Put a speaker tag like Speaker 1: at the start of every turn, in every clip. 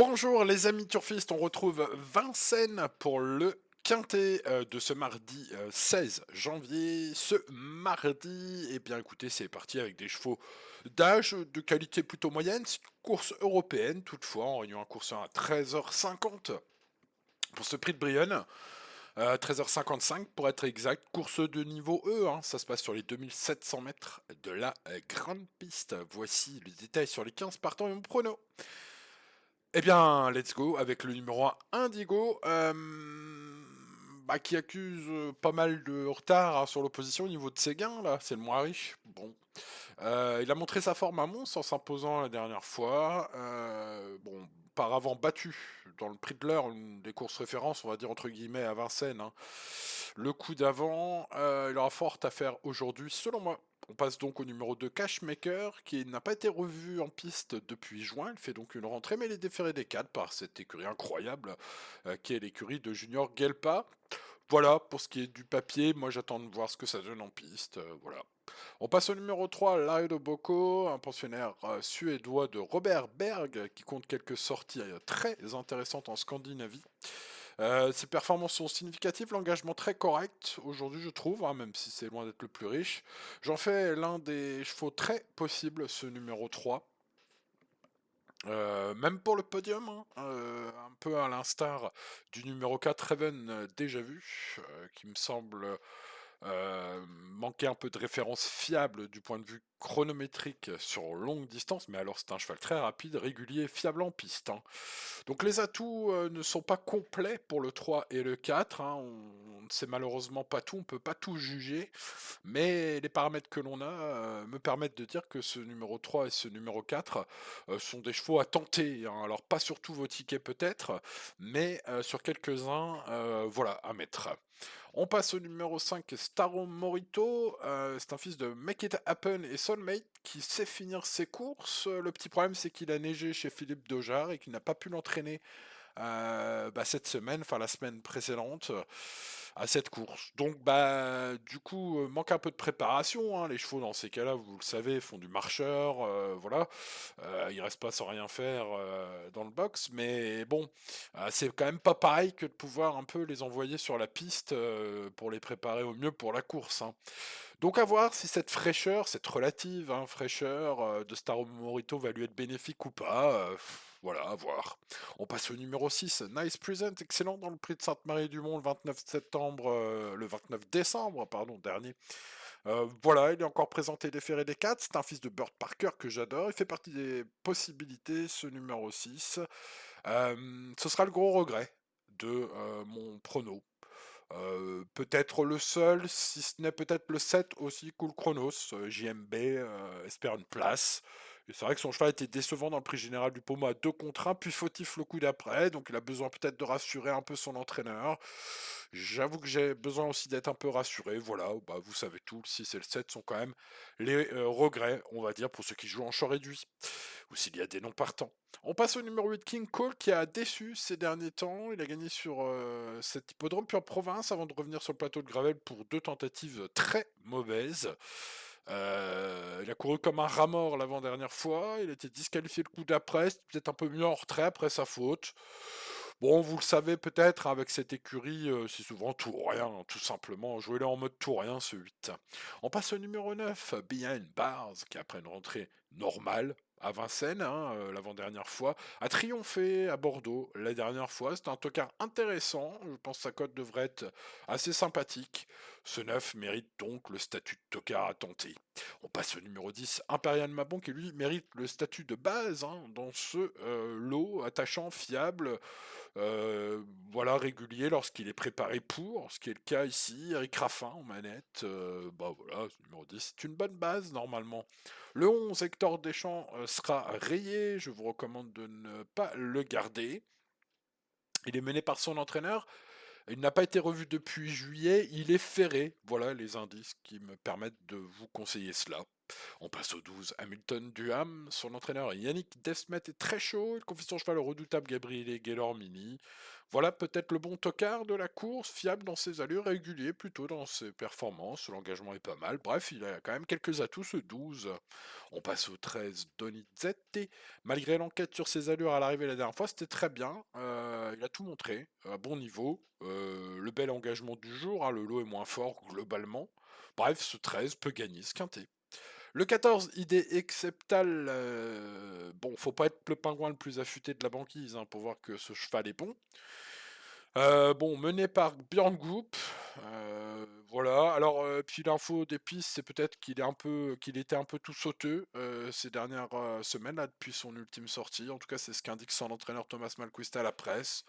Speaker 1: Bonjour les amis turfistes, on retrouve Vincennes pour le quintet de ce mardi 16 janvier. Ce mardi, eh bien écoutez, c'est parti avec des chevaux d'âge de qualité plutôt moyenne. C'est une course européenne toutefois, en réunion un course à 13h50 pour ce prix de Brionne. 13h55 pour être exact, course de niveau E, hein. Ça se passe sur les 2700 mètres de la grande piste. Voici le détail sur les 15 partants et mon prono. Eh bien, let's go avec le numéro 1 Indigo, qui accuse pas mal de retard hein, sur l'opposition au niveau de ses gains, là, c'est le moins riche. Bon, il a montré sa forme à Mons en s'imposant la dernière fois. Bon, par avant battu dans le prix de l'heure, une des courses références, on va dire entre guillemets à Vincennes, hein. Le coup d'avant, il aura fort à faire aujourd'hui, selon moi. On passe donc au numéro 2, Cashmaker, qui n'a pas été revu en piste depuis juin. Il fait donc une rentrée, mais il est déféré des cadres par cette écurie incroyable, qui est l'écurie de Junior Gelpa. Voilà, pour ce qui est du papier, moi j'attends de voir ce que ça donne en piste. Voilà. On passe au numéro 3, Laredo Bocco, un pensionnaire suédois de Robert Berg, qui compte quelques sorties très intéressantes en Scandinavie. Ses performances sont significatives, l'engagement très correct aujourd'hui je trouve, hein, même si c'est loin d'être le plus riche. J'en fais l'un des chevaux très possibles, ce numéro 3. Même pour le podium, hein, un peu à l'instar du numéro 4 Raven déjà vu, qui me semble manquer un peu de référence fiable du point de vue chronométrique sur longue distance, mais alors c'est un cheval très rapide, régulier, fiable en piste, hein. Donc les atouts ne sont pas complets pour le 3 et le 4, hein. On ne sait malheureusement pas tout, on ne peut pas tout juger, mais les paramètres que l'on a me permettent de dire que ce numéro 3 et ce numéro 4 sont des chevaux à tenter, hein. Alors pas sur tous vos tickets peut-être, mais sur quelques-uns, voilà, à mettre. On passe au numéro 5, Staro Morito. C'est un fils de Make It Happen et Soulmate qui sait finir ses courses. Le petit problème, c'est qu'il a neigé chez Philippe Dojar et qu'il n'a pas pu l'entraîner cette semaine, enfin la semaine précédente, à cette course. Donc du coup, manque un peu de préparation, hein. Les chevaux dans ces cas-là, vous le savez, font du marcheur, voilà. Ils restent pas sans rien faire dans le box, mais bon, c'est quand même pas pareil que de pouvoir un peu les envoyer sur la piste pour les préparer au mieux pour la course, hein. Donc à voir si cette fraîcheur, cette relative hein, fraîcheur de Staro Morito va lui être bénéfique ou pas. Voilà, à voir. On passe au numéro 6, Nice Present, excellent dans le prix de Sainte-Marie-du-Mont le 29 décembre, pardon, dernier. Voilà, il est encore présenté déféré des 4, c'est un fils de Bird Parker que j'adore, il fait partie des possibilités, ce numéro 6. Ce sera le gros regret de mon prono. Peut-être le seul, si ce n'est peut-être le 7 aussi, Cool Chronos, JMB, espère une place. Et c'est vrai que son cheval était décevant dans le prix général du Pomo à 2 contre 1, puis fautif le coup d'après, donc il a besoin peut-être de rassurer un peu son entraîneur. J'avoue que j'ai besoin aussi d'être un peu rassuré, voilà, vous savez tout, le 6 et le 7 sont quand même les regrets, on va dire, pour ceux qui jouent en champ réduit, ou s'il y a des non partants. On passe au numéro 8, King Cole, qui a déçu ces derniers temps. Il a gagné sur cet hippodrome pure province avant de revenir sur le plateau de Gravel pour 2 tentatives très mauvaises. Il a couru comme un rat mort l'avant-dernière fois. Il a été disqualifié le coup d'après. C'était peut-être un peu mieux en retrait après sa faute. Bon, vous le savez peut-être, hein, avec cette écurie, c'est souvent tout ou rien, hein, tout simplement. Jouez-le en mode tout ou rien, ce 8. On passe au numéro 9, Behind Bars, qui après une rentrée normale, à Vincennes, hein, l'avant-dernière fois, a triomphé à Bordeaux la dernière fois. C'est un tocard intéressant. Je pense que sa cote devrait être assez sympathique. Ce 9 mérite donc le statut de tocard à tenter. On passe au numéro 10, Imperial Mabon, qui lui mérite le statut de base hein, dans ce lot attachant, fiable, voilà, régulier lorsqu'il est préparé pour, ce qui est le cas ici. Eric Raffin en manette, voilà, ce numéro 10, c'est une bonne base normalement. Le 11, Hector Deschamps, sera rayé. Je vous recommande de ne pas le garder. Il est mené par son entraîneur. Il n'a pas été revu depuis juillet. Il est ferré. Voilà les indices qui me permettent de vous conseiller cela. On passe au 12, Hamilton Duham. Son entraîneur Yannick Desmet est très chaud. Il confie son cheval au redoutable Gabriele Guélormini. Voilà peut-être le bon tocard de la course, fiable dans ses allures, régulier plutôt dans ses performances. L'engagement est pas mal. Bref, il a quand même quelques atouts ce 12. On passe au 13, Donizetti. Malgré l'enquête sur ses allures à l'arrivée la dernière fois, c'était très bien. Il a tout montré, à bon niveau. Le bel engagement du jour, hein, le lot est moins fort globalement. Bref, ce 13 peut gagner ce quintet. Le 14, idée exceptale. Bon, faut pas être le pingouin le plus affûté de la banquise hein, pour voir que ce cheval est bon. Bon, mené par Björn Goop. Voilà. Alors, puis l'info des pistes, c'est peut-être qu'il était un peu tout sauteux ces dernières semaines là, depuis son ultime sortie. En tout cas, c'est ce qu'indique son entraîneur Thomas Malquist à la presse.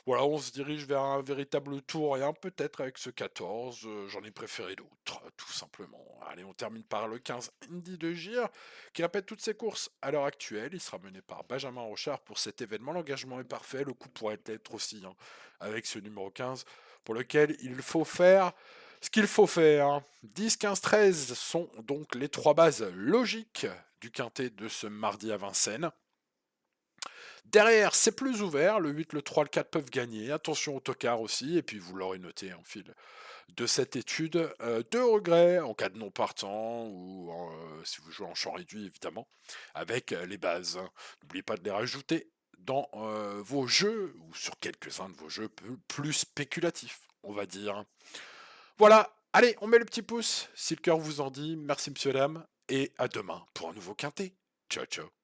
Speaker 1: Voilà, on se dirige vers un véritable tour rien peut-être avec ce 14. J'en ai préféré d'autres, tout simplement. Allez, on termine par le 15 Indy de Gire, qui répète toutes ses courses à l'heure actuelle. Il sera mené par Benjamin Rochard pour cet événement. L'engagement est parfait, le coup pourrait être aussi hein, avec ce numéro 15, pour lequel il faut faire ce qu'il faut faire. 10, 15, 13 sont donc les trois bases logiques du quintet de ce mardi à Vincennes. Derrière, c'est plus ouvert. Le 8, le 3, le 4 peuvent gagner. Attention au tocard aussi. Et puis, vous l'aurez noté en fil de cette étude. Deux regrets en cas de non partant ou si vous jouez en champ réduit, évidemment, avec les bases. N'oubliez pas de les rajouter dans vos jeux ou sur quelques-uns de vos jeux plus spéculatifs, on va dire. Voilà. Allez, on met le petit pouce si le cœur vous en dit. Merci, monsieur, dame. Et à demain pour un nouveau quintet. Ciao, ciao.